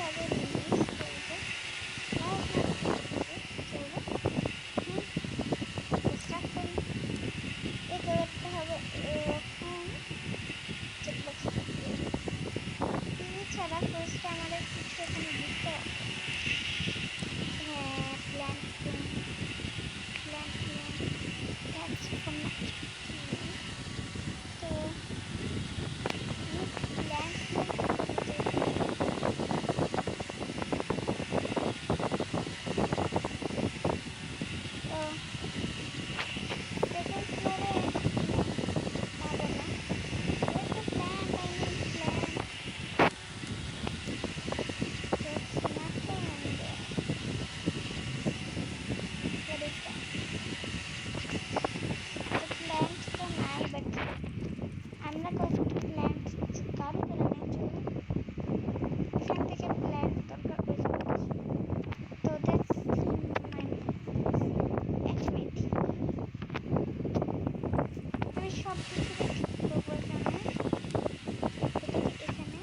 আগে রিলিজ করবো। স্টার্ট করি। এই কালারটা হবে এরকম। টিভি ছাড়া ফার্স্টে আমাদের কিছু এখানে দিতে হবে। হ্যাঁ, প্ল্যান্ট that's from তো প্ল্যান্ট তো সেকেন্ড ফ্লোরে পাবো না। Where's the plant? I need plant. There's nothing there. What is that? The plant তো নাই, but আমরা কয়েকটা প্ল্যান্ট কারো করে নেই। চলো এখান থেকে প্ল্যান্ট দরকার হয়ে যাবে। তো দ্যাটস এক মিনিট, আমি সব কিছু ঠিক করবো এখানে। এটাকে এখানে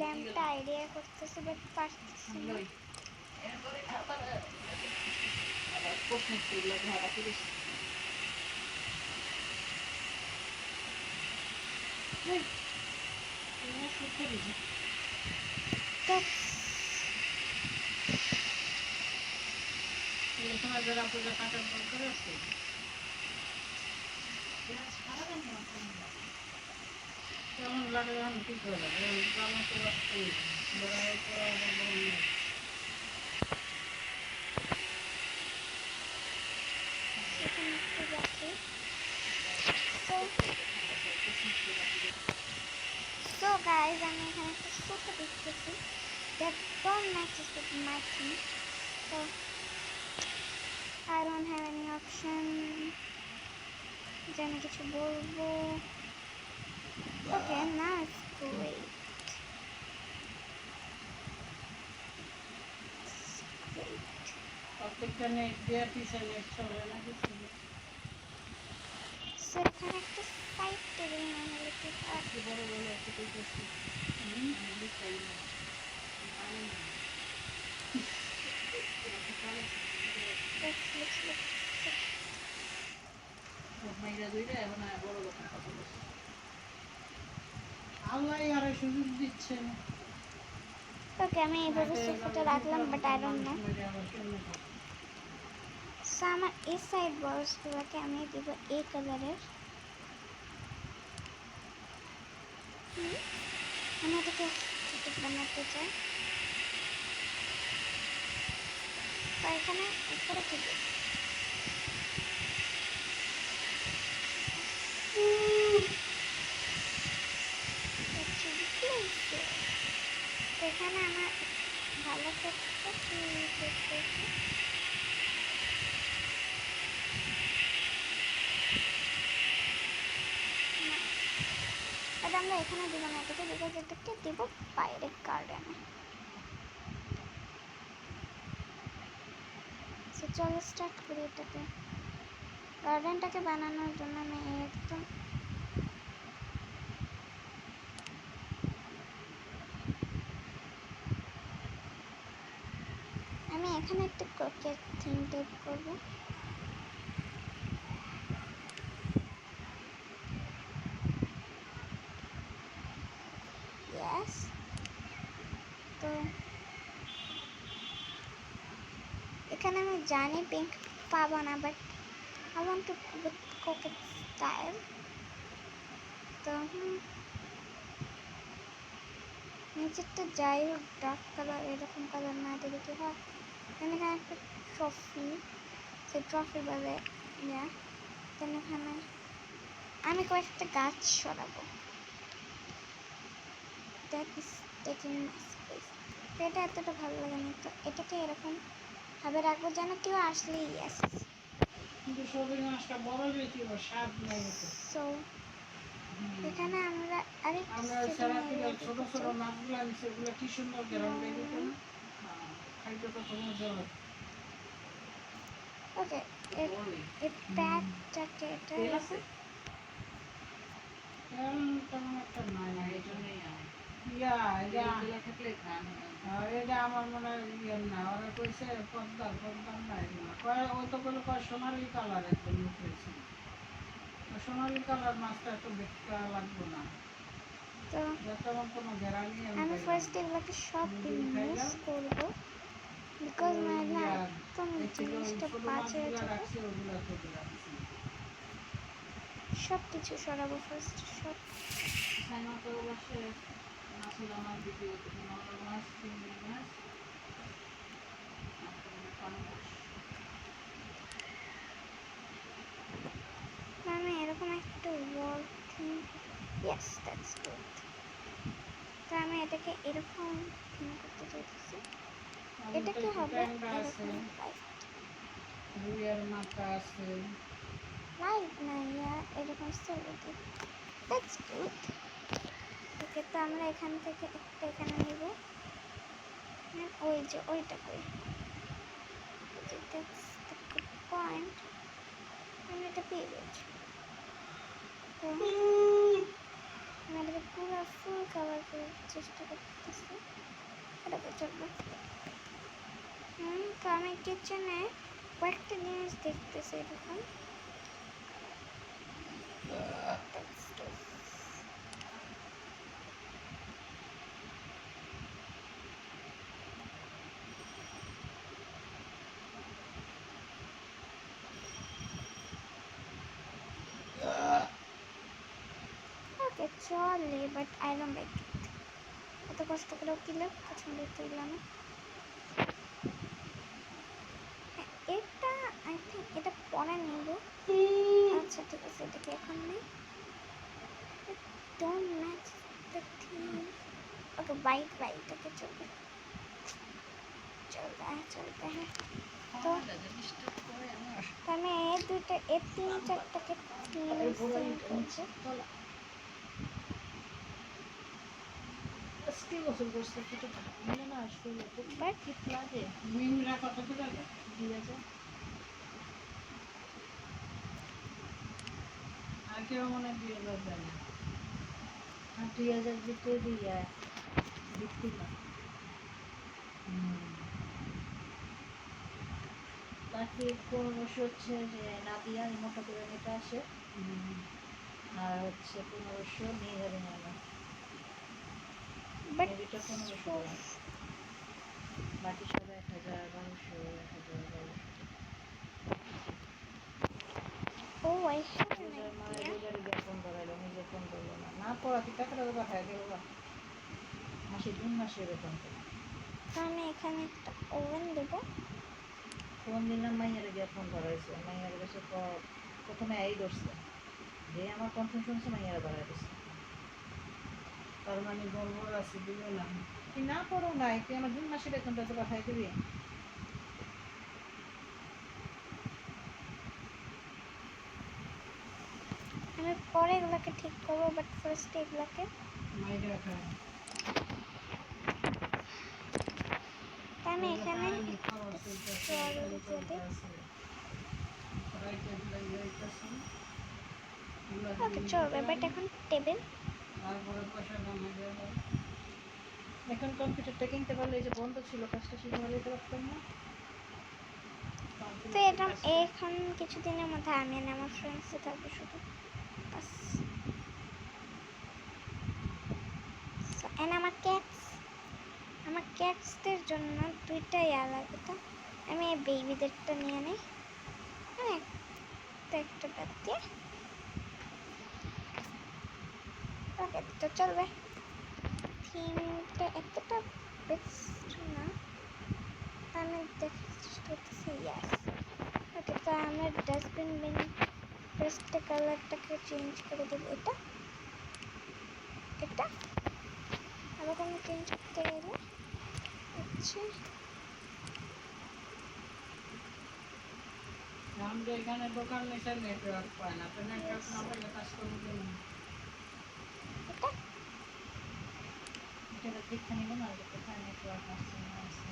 ল্যাম্পটা আইডিয়া করতেছি বাট পারতেছি না। তোমার যারা পূজা কাটার দরকার আছে কেমন লাগে যখন ঠিক হয়ে যাবে So guys, আমি এখানে একটা সোফা দেখতেছি that don't matches with my thing, so I don't have any option যে আমি কিছু বলবো। Okay, now it's great. প্রত্যেকটা নেট দিয়ে পিছনে নেট চলে না কিছু সো এখানে একটা সাইড টেবিল না হলে কি হয়? একটু বড় বড় একটু করতেছি আল্লাহ আর সুযোগ দিচ্ছে না ওকে আমি এইভাবে সোফাটা রাখলাম but I don't know so আমার এই সাইড বক্সগুলোকে আমি দিব এই কালারের আমি এটাকে ছোট বানাতে চাই তো এখানে উপরে কি দিব এখানে আমার ভালো করতে কি করতে এটা আমরা এখানে দিব না এটাকে বিকজ এটাকে দিব বাইরে গার্ডেনে সো চলো স্টার্ট করি এটাকে গার্ডেনটাকে বানানোর জন্য আমি একদম আমি এখানে একটা ক্রোকেট থিম টাইপ করবো ইয়েস তো এখানে আমি জানি পিঙ্ক পাবো না but I want to with crochet style তো নিচেরটা যাই হোক ডার্ক কালার এরকম কালার না দিলে কি হয় এখানে একটা ট্রফি সেই ট্রফি বলে এখানে আমি কয়েকটা গাছ সরাবো that is taking my space এটা এতটা ভালো লাগে না তো এটাকে এরকম ভাবে রাখবো যেন কেউ আসলেই ইয়েস কিন্তু সবই মাছটা বড় বেশি স্বাদ নাই সো এখানে আমরা আমরা ছোট ছোট মাছগুলো আনছি ওগুলো কি সুন্দর গেলাম দেখতে না খাইতে তো মজা হয় ওকে এই প্যাকটাকে এটা তেমন একটা নাই এই জন্যই এটা আমার মনে হয় ইয়ের না ওরা কইছে পদ্মার না এগুলো ওই তো বলে সোনালি কালার একদম উঠেছে সোনালি কালার মাছটা একটু দেখতে লাগবে না তো তেমন কোনো গ্যারান্টি আমি ফার্স্ট এগুলোকে সব রিমুভ করব বিকজ না একদম জিনিসটা বাজে যাবে সব কিছু সরাবো ফার্স্ট সব আমি এরকম একটা ওয়াল থিম ইয়েস দ্যাটস গুড তো আমি এটাকে এরকম থিম করতে চাইতেছি এটা কি হবে এরকম লাইট না এরকম সেলুটি দ্যাটস গুড ওকে তো আমরা এখান থেকে একটা এখানে নিব ওই যে ওইটা কই দ্যাটস দ্য গুড পয়েন্ট আমি এটা পেয়ে গেছি তো আমি এটাকে পুরো ফুল কাভার করার চেষ্টা করতেছি এটাকে চলবে তো আমি কিচেনে কয়েকটা জিনিস দেখতেছি এরকম ওকে চলে but I don't like it এত কষ্ট করেও কিলে পছন্দ করল না এটা আই থিঙ্ক এটা পরে নিব আচ্ছা ঠিক আছে এটাকে এখন নেই don't match the theme okay bite okay চলবে চলবে হ্যাঁ তো আমি এই দুইটা এই তিন চারটাকে আজকে গোসল করছে ছোটো মিলে না আসলে বাট শীত লাগে মিমরা কত করে দেয়? 2000 আর কেউ মনে হয় 2000 দেয় না। আর 2000 ভিতরে দিয়ে দিচ্ছি না বাকি 1500 হচ্ছে যে নাদিয়া মোটা করে এটা আসে আর হচ্ছে 1500 নিয়ে যাবে না বাট এটা 1500 টাকা বাকি সব 1000 1200 1000 ও আই হ্যাভ অ্যান রোজার মায়ের আইডিয়া। রোজার গিয়ে ফোন করাইলো নিজে ফোন করলো না না পড়া তুই টাকাটা দেবো হ্যাঁ দেবো মাসে 2 মাসে বেতন তো তো আমি এখানে একটা ওভেন দেবো। ফোন দিলাম মাইয়ারে গিয়ে ফোন করাইছে মাইয়ার কাছে প্রথমে এই ধরছে যে আমার কণ্ঠ শুনছে মাইয়ারা ধরাই দিচ্ছে তার মানে গড়বড় আছে, দিবে না। তুই না পড়ো নাই তুই আমার 2 মাসে বেতনটা তো পাঠাই দিবি আমি পরে এগুলোকে ঠিক করবো, বাট ফার্স্ট এগুলোকে মাইরা খায়। তা আমি এখানে খরচ হইতেছে, strawberry দিয়ে দিই। আছে। রাইতে দিলে যাইতেছে। এগুলা ওকে যদি চলবে, নিতে বাট পারি, এখন টেবিল। তারপরে পয়সা জমা দেবে। এখন কম্পিউটারটা কিনতে পারলে এই যে বন্ধ ছিল কাজটা শুরু হলে তো রাখতাম না তো এটা এখন কিছুদিনের মধ্যে আমি আর আমার ফ্রেন্ডসে থাকবো শুধু বাস। আমার ক্যাটসদের জন্য দুইটা লাগবে, তো আমি এই বেবিদেরটা নিয়ে নিই। একটা বাদ দিয়ে ওকে, তো চলবে। থিমটা এতটা বেস্ট না, আমি দেখার চেষ্টা করতেছি। ইয়াস, ওকে। তো আমরা ডাস্টবিন বিন ফার্স্টে কালারটাকে চেঞ্জ করে দেব, এটা আবার আমি চেঞ্জ করতে গেলে হচ্ছে আমাদের এখানে দোকান নিচে নেটওয়ার্ক পায় না, তো নেটওয়ার্ক না পেলে কাজ করবো কেমন? এটা এটা দীক্ষা নিব না যে কোথায় নেটওয়ার্ক আসছে না আসছে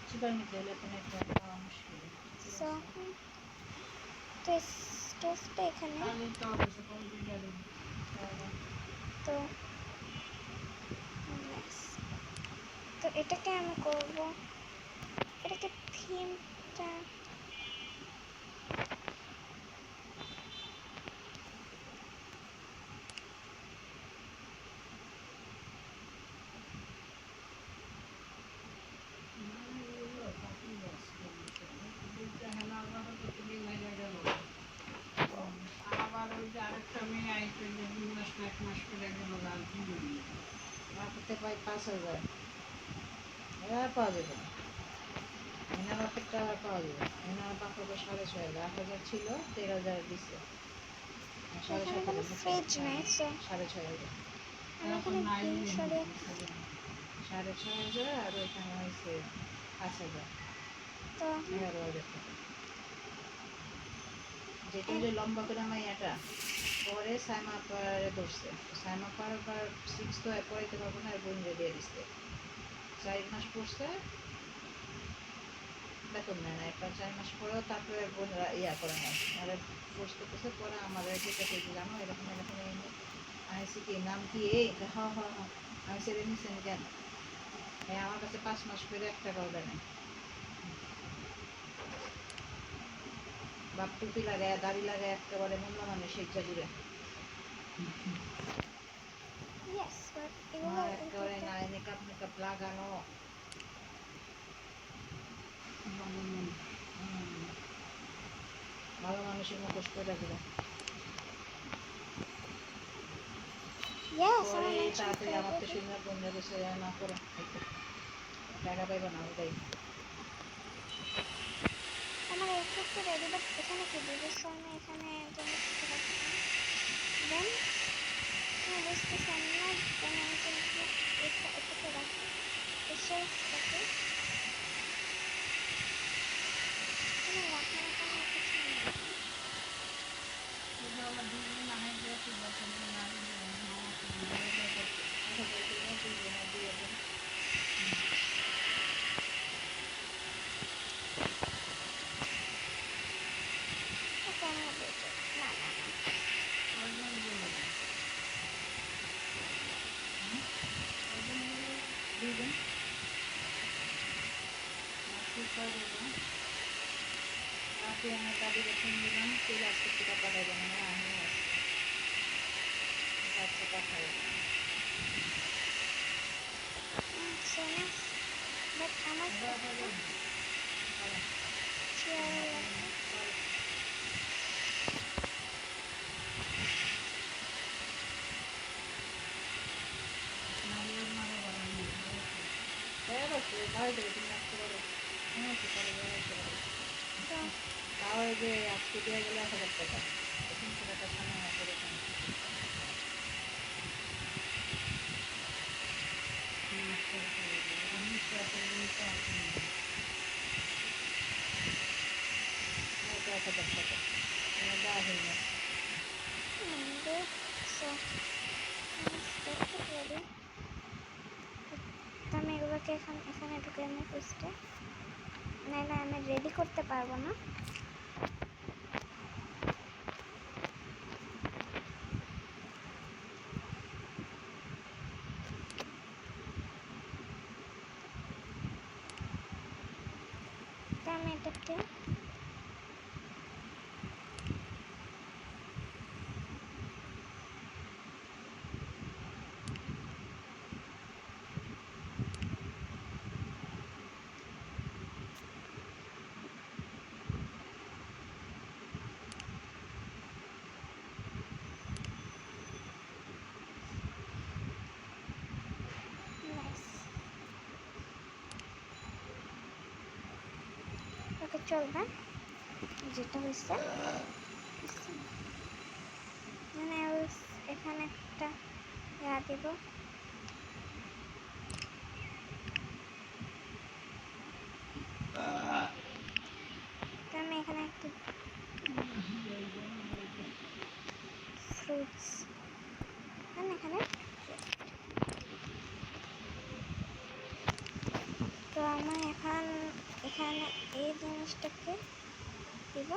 সুপার মিতে হলে তো নেটওয়ার্ক পাওয়া মুশকিল সো তো স্টোভটা এখানে। খালি তো অবশ্য কম্পিউটারে তো yes, তো এটাকে আমি করব, এটাকে থিমটা আবার ওই যে আরেকটা মেয়ে আইছে যে 2 মাস না 1 মাস করে গেল গাছ দিয়ে দিল। রাখতে পাই 5000 এরা পাওয়া যাবে না এনার অপেক্ষা পাওয়া যাবে এনার পাঁচ হাজার 6,500 8,000 ছিল 13,000 দিচ্ছে এখানে কোনো ফ্রিজ নাই, সো 6,500 আমি এখানে গ্রিন সরিয়ে 6,500 আর ওইখানে হয়েছে 5,000 তো 11,000 টাকা যেটা যে লম্বা করে মাইয়াটা পরে সাইমা পারে ধরছে সাইমা পার 6 তো পড়াইতে পারবো না আর বোন দিয়ে দিচ্ছে 4 মাস পড়ছে বেতন নেয় না একটা 4 মাস পরেও তারপরে বোনরা করে নেয় আর ফোর্স করতেছে পরে আমাদের ঠিক আছে জানো এরকম এরকম আইসি কি নাম কি এই হ্যাঁ হ্যাঁ হ্যাঁ আমি সেরে নিচ্ছেন কেন হ্যাঁ আমার কাছে 5 মাস করে 1 টাকাও দেয় না বাপ টুপি লাগায় দাড়ি লাগায় একেবারে মূল্য মানুষ ইচ্ছা ঘুরে ইয়েস, বাট এগুলো একেবারে নাই মেকআপ লাগানো ভালো মানুষের মুখোশ করে রাখবে ইয়েস, পরে আমি তাড়াতাড়ি আমার তো শুনে বন্ধু গেছে না করে টাকা পাইবে না ওটাই আমার একটু রেডি, বাট এখানে কি দেবো? সো আমি এখানে দেন আমি বুঝতেছি আমি না, দেন আমি কিন্তু এটাকে রাখি শেলফটাকে এখানে রাখার কোনো কিছু নেই। আমার দুজন না হয় যে কি বছর না দিয়ে করে দেবো রাতে আমার দাদিকে ফোন দিলাম তুই আজকে টিকা পাঠাইবে মানে আমি আচ্ছা পাঠাই So nice. But আমার চেয়ার লাগবে। তো তাও এই যে আজকে দিয়ে গেলে 1,000 টাকা 300 টাকা সামনে করে টাকা দেওয়া হয়নি good. So let's get it ready. তো আমি এগুলোকে এখানে ঢুকে নিই ফার্স্টে, নাহলে আমি রেডি করতে পারবো না। তো আমি এটাকে ওকে চলবে যেটা হয়েছে মানে এখানে একটা ইয়া দিব, তো আমি এখানে একটা ফ্রুটস এখানে তো আমি এখানে এই জিনিসটাকে দিব।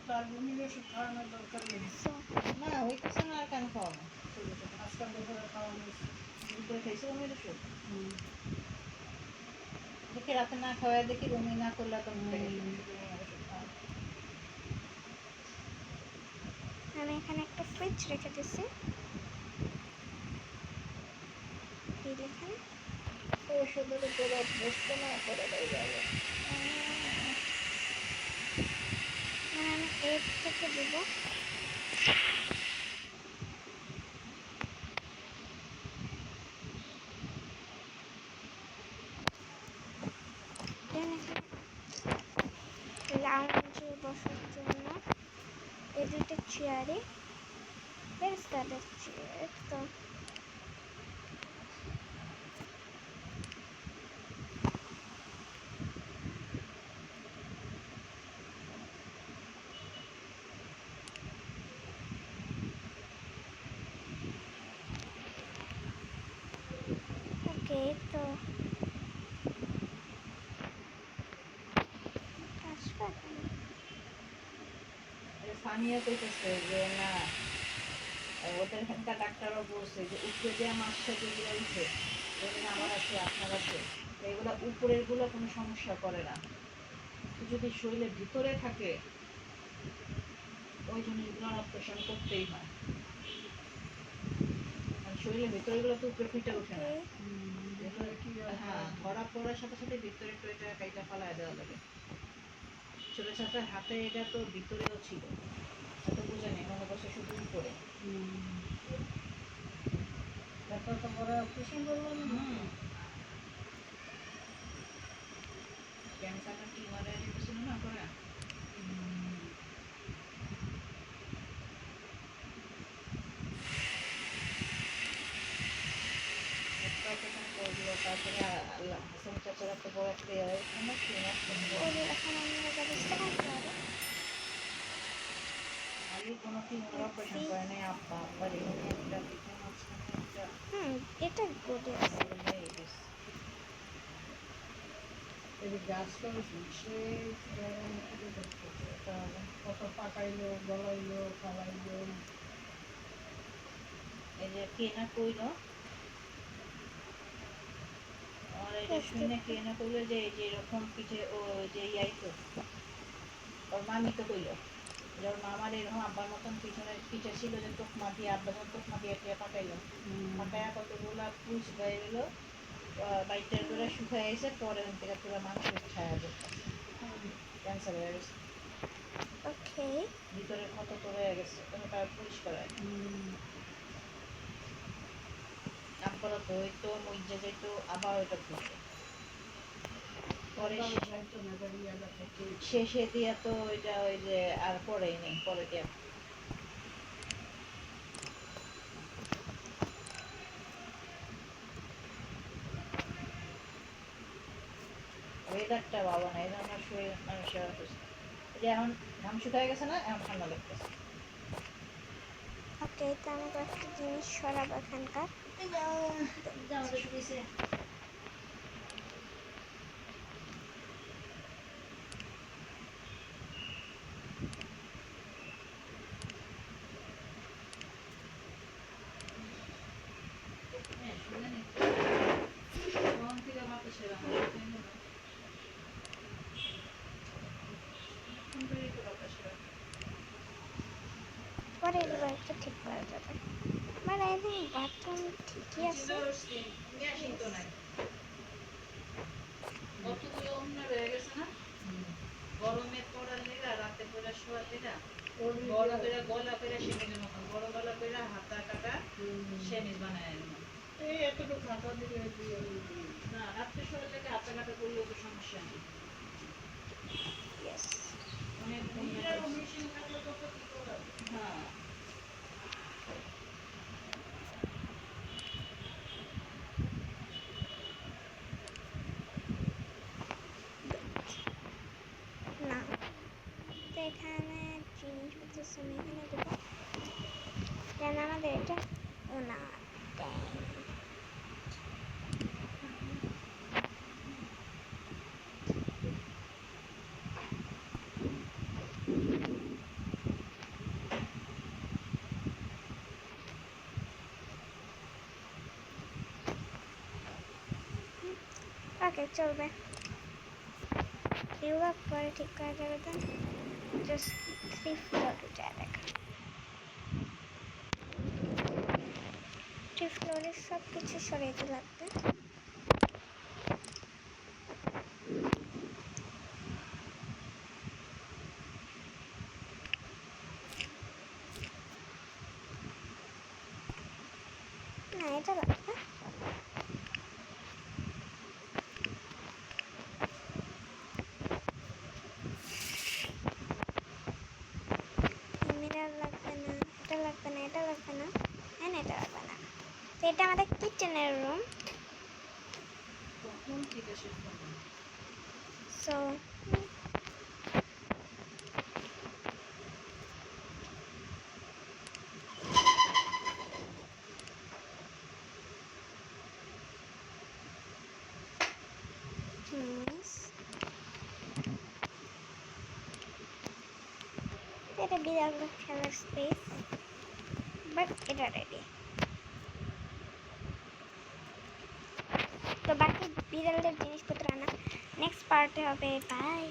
তার বমির ওষুধ খাওয়ানোর দরকার নেই। So, না হইতেছে না আর কেন খাওয়ানো আজকাল দুপুরে খাওয়ানো হয়েছে। দুপুরে খাইছে বমির ওষুধ দেখি রাতে না খাওয়াই দেখি বমি না করলে তো আমি এখানে একটা ফ্রিজ রেখে দিছি, এখানে ওষুধের উপরে অভ্যস্ত না করে দেয় যাবে মানে আমি এর থেকে দিব। লাউঞ্জে বসার জন্য এই দুটো চেয়ারে স্টার্টার চেয়ার। তো ওকে, তো আসবে স্থানীয় কইতেছে যে না ওদের এখানকার ডাক্তারও বলছে যে উপরে যে মাছটা যেগুলো উঠে যেগুলো আমার আছে আপনার আছে এগুলো উপরের গুলো কোনো সমস্যা করে না, যদি শরীরের ভিতরে থাকে ওই জিনিসগুলো অপারেশন করতেই হয়, কারণ শরীরের ভিতরে গুলো তো উপরে ফিটে ওঠে না। হ্যাঁ, ধরা পড়ার সাথে সাথে ভিতরে একটু এটা কাইটা ফালায় দেওয়া লাগে। ছোট চাচার হাতে এটা তো ভিতরেও ছিল, এত বুঝে নেই, মনে করছে শুধু উপরে। তো পরে অপারেশন করবেন ক্যান্সারটা টিউমারে যেতেছিল না করে অপারেশন করলো, তারপরে হাসান চাচার একটা বড় একটা এখন আমরা ব্যবস্থা করতে হবে। আগে কোনো টিউমার অপারেশন করে নাই আব্বা, আব্বার এখানে একটা পিঠে মাঝখানে একটা এটা গুড আছে। হয়ে গেছে। এই গাছ করেছি সে কত পাকাইলো গলাইলো ফালাইলো। এই যে কে না কইলো, আর এটা শুনে কে না কইলো যে এই যে এরকম পিঠে ও যে ইয়াই তো ওর মামি তো কইলো যে ওর মামার এরকম আব্বার মতন পিছনে পিঠে ছিল যে তোকমা দিয়ে আব্বা যখন তোকমা দিয়ে টিয়া পাকাইলো, পাকাইয়া কতগুলা পুষ বাইরে এলো, বাইটের করে শুকাই এসে পরে ওখান থেকে পুরো মাংস ছায়া করতে ক্যান্সার হয়ে গেছে, ওকে, ভিতরের ক্ষত তো হয়ে গেছে, ওটা পরিষ্কার হয়। তারপরে তো ওই তো মইজা যাইতো আবার ওটা করতো, পরে শেষে দিয়া তো ওইটা ওই যে আর পরেই নেই, পরে দিয়া ওয়েদারটা বাবা না, এটা আমার শরীর মানুষের অসুস্থ, এই যে এখন ঘাম শুকায় গেছে না, এখন ঠান্ডা লাগতেছে। ওকে, তো আমি কয়েকটা জিনিস সরাবো এখানকার। পরে এগুলো একটু ঠিক করা যাবে, বাট আই থিঙ্ক বাথরুম ঠিকই আছে। গরমে পড়ার লেগা রাতে পড়া শোয়ার লেগা বড় করে গলা করে সেমিজের মতন বড় গলা করে হাতা কাটা সেমিজ বানায় এই এতটুকু হাতা দিলে না, রাত্রে শোয়ার লেগে হাতা কাটা করলেও তো সমস্যা নেই। ইয়েস, অনেক মেশিন থাকলে তো কি করা, হ্যাঁ না তো এখানে জিনিসপত্র আমি এখানে দেবো, দেন আমাদের এটা ও না ওকে চলবে, এগুলো পরে ঠিক করা যাবে। তো জাস্ট 3 ফ্লোর উঠায় দেখা, 3 ফ্লোরের সব কিছু সরাইতে লাগবে। না এটা লাগবে, মিরার লাগবে না, এটা লাগবে না, এটা লাগবে না, হ্যাঁ এটা লাগবে না। তো এটা আমাদের কিচেনের রুম। কখন থেকে শেষ করবো সো এটা বিড়াল খেলার স্পেস, বাট এটা রেডি। তো বাকি বিড়ালের জিনিসপত্র আনা নেক্সট পার্টে হবে। বাই।